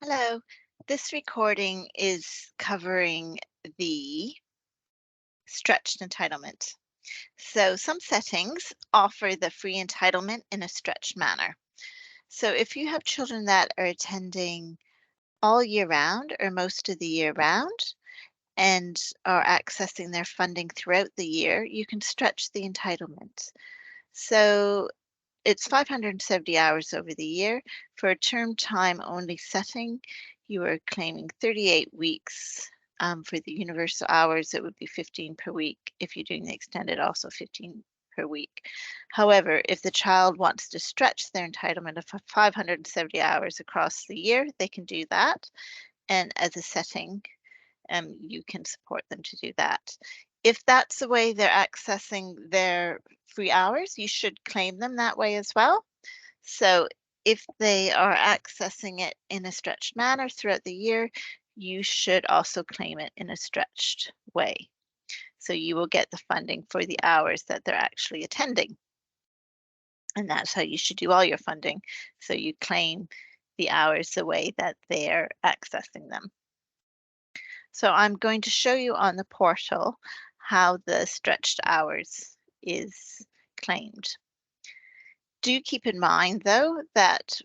Hello. This recording is covering the stretched entitlement. So, some settings offer the free entitlement in a stretched manner. So, if you have children that are attending all year round or most of the year round and are accessing their funding throughout the year, you can stretch the entitlement. So, it's 570 hours over the year. For a term time only setting, you are claiming 38 weeks. For the universal hours, it would be 15 per week. If you're doing the extended, also 15 per week. However, if the child wants to stretch their entitlement of 570 hours across the year, they can do that. And as a setting, you can support them to do that. If that's the way they're accessing their free hours, you should claim them that way as well. So if they are accessing it in a stretched manner throughout the year, you should also claim it in a stretched way. So you will get the funding for the hours that they're actually attending. And that's how you should do all your funding. So you claim the hours the way that they're accessing them. So I'm going to show you on the portal how the stretched hours is claimed. Do keep in mind, though, that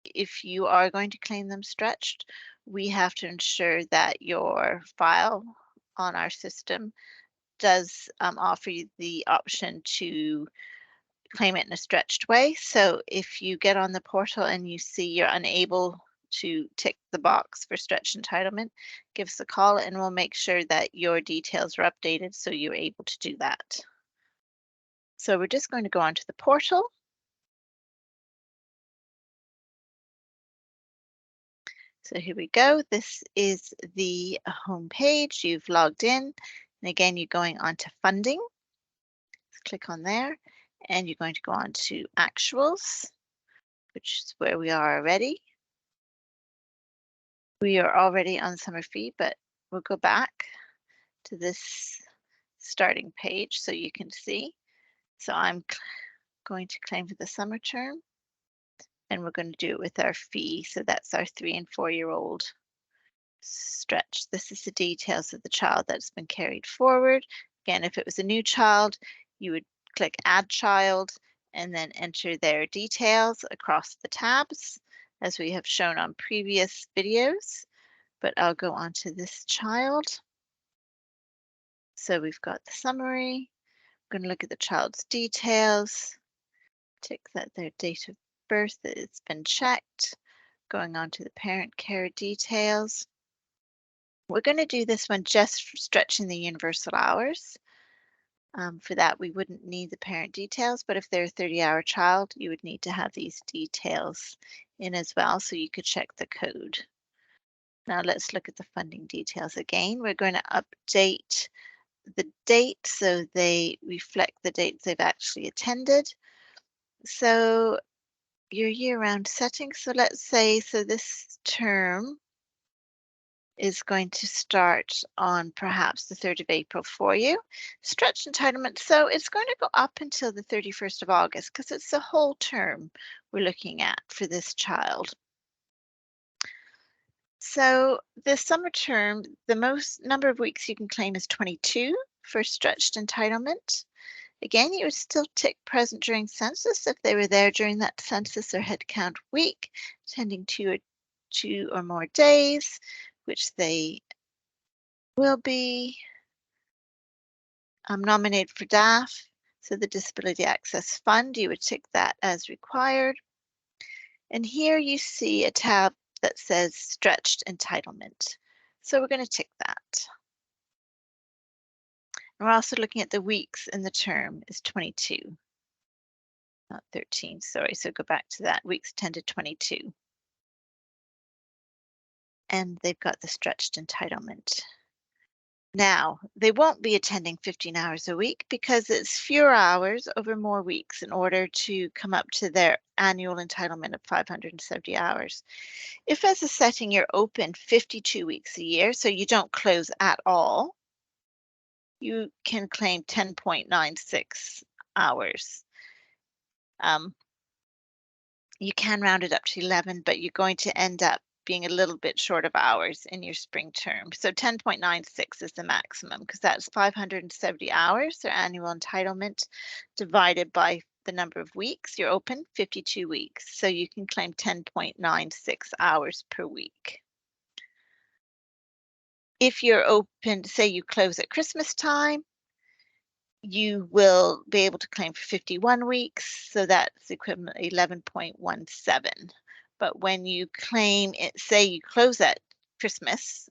if you are going to claim them stretched, we have to ensure that your file on our system does offer you the option to claim it in a stretched way. So if you get on the portal and you see you're unable to tick the box for stretch entitlement, give us a call and we'll make sure that your details are updated so you're able to do that. So we're just going to go onto the portal. So here we go. This is the home page. You've logged in. And again, you're going on to funding. Let's click on there. And you're going to go on to actuals, which is where we are already. We are already on summer fee, but we'll go back to this starting page so you can see. So I'm going to claim for the summer term and we're going to do it with our fee. So that's our 3 and 4-year-old stretch. This is the details of the child that's been carried forward. Again, if it was a new child, you would click Add Child and then enter their details across the tabs, as we have shown on previous videos. But I'll go on to this child. So we've got the summary. I'm going to look at the child's details, tick that their date of birth has been checked, going on to the parent care details. We're going to do this one just for stretching the universal hours. For that, we wouldn't need the parent details, but if they're a 30-hour child, you would need to have these details in as well, so you could check the code. Now let's look at the funding details again. We're going to update the date so they reflect the dates they've actually attended. So your year-round settings, so let's say, so this term is going to start on perhaps the 3rd of April for you. Stretch entitlement, so it's going to go up until the 31st of August because it's the whole term we're looking at for this child. So the summer term, the most number of weeks you can claim is 22 for stretched entitlement. Again, you would still tick present during census if they were there during that census or head count week, attending two or more days, which they will be. Nominated for DAF, so the Disability Access Fund, you would tick that as required. And here you see a tab that says Stretched Entitlement. So we're going to tick that. And we're also looking at the weeks in the term is 22, not 13, sorry, so go back to that, weeks 10 to 22. And they've got the stretched entitlement. Now, they won't be attending 15 hours a week because it's fewer hours over more weeks in order to come up to their annual entitlement of 570 hours. If as a setting you're open 52 weeks a year, so you don't close at all, you can claim 10.96 hours. You can round it up to 11, but you're going to end up being a little bit short of hours in your spring term. So 10.96 is the maximum because that's 570 hours, their annual entitlement, divided by the number of weeks you're open, 52 weeks. So you can claim 10.96 hours per week. If you're open, say you close at Christmas time, you will be able to claim for 51 weeks, so that's equivalent to 11.17. But when you claim it, say you close at Christmas,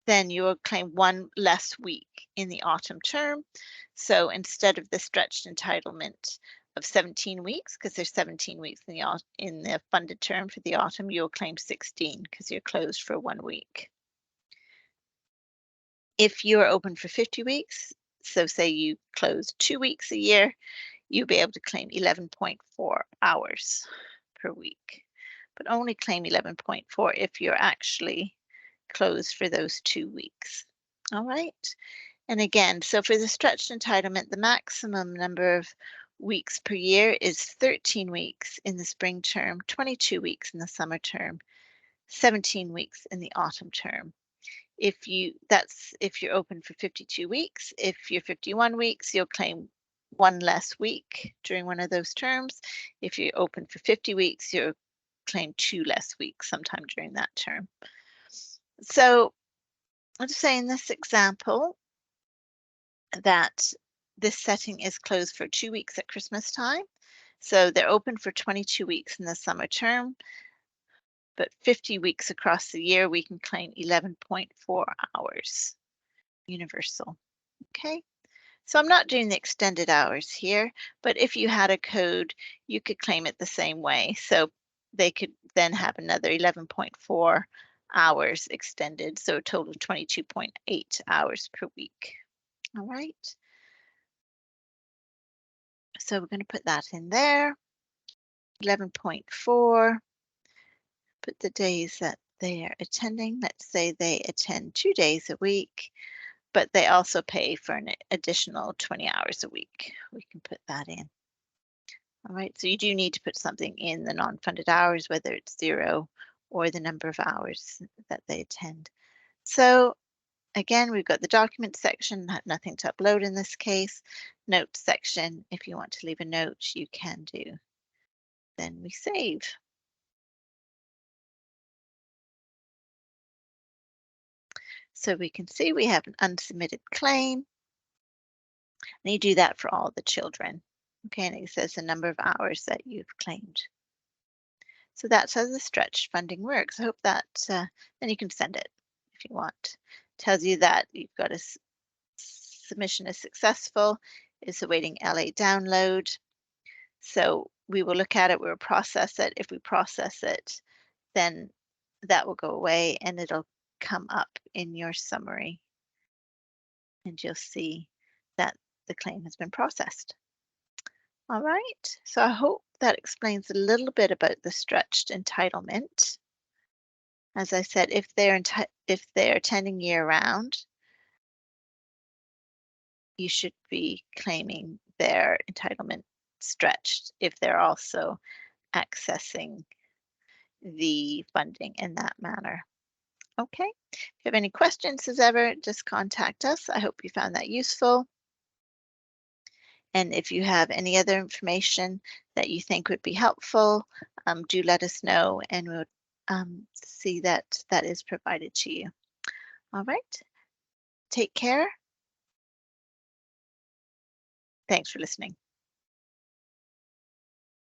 then you will claim one less week in the autumn term. So instead of the stretched entitlement of 17 weeks, because there's 17 weeks in the funded term for the autumn, you'll claim 16 because you're closed for 1 week. If you're open for 50 weeks, so say you close 2 weeks a year, you'll be able to claim 11.4 hours per week, but only claim 11.4 if you're actually closed for those 2 weeks. All right. And again, so for the stretched entitlement, the maximum number of weeks per year is 13 weeks in the spring term, 22 weeks in the summer term, 17 weeks in the autumn term. If you're open for 52 weeks. If you're 51 weeks, you'll claim one less week during one of those terms. If you're open for 50 weeks, you'll claim 2 less weeks sometime during that term. So let's say in this example that this setting is closed for 2 weeks at Christmas time. So they're open for 22 weeks in the summer term, but 50 weeks across the year, we can claim 11.4 hours universal. Okay, so I'm not doing the extended hours here, but if you had a code, you could claim it the same way. So they could then have another 11.4 hours extended, so a total of 22.8 hours per week. All right. So we're going to put that in there. 11.4. Put the days that they are attending. Let's say they attend 2 days a week, but they also pay for an additional 20 hours a week. We can put that in. All right, so you do need to put something in the non-funded hours, whether it's 0 or the number of hours that they attend. So again, we've got the document section, nothing to upload in this case. Notes section, if you want to leave a note, you can do. Then we save. So we can see we have an unsubmitted claim. And you do that for all the children. Okay, and it says the number of hours that you've claimed. So that's how the stretch funding works. I hope that, then you can send it if you want. Tells you that you've got a submission is successful, is awaiting LA download. So we will look at it, we will process it. If we process it, then that will go away and it'll come up in your summary. And you'll see that the claim has been processed. All right, so I hope that explains a little bit about the stretched entitlement. As I said, if they're attending year-round, you should be claiming their entitlement stretched if they're also accessing the funding in that manner. Okay, if you have any questions as ever, just contact us. I hope you found that useful. And if you have any other information that you think would be helpful, do let us know and we'll see that that is provided to you. All right, take care. Thanks for listening.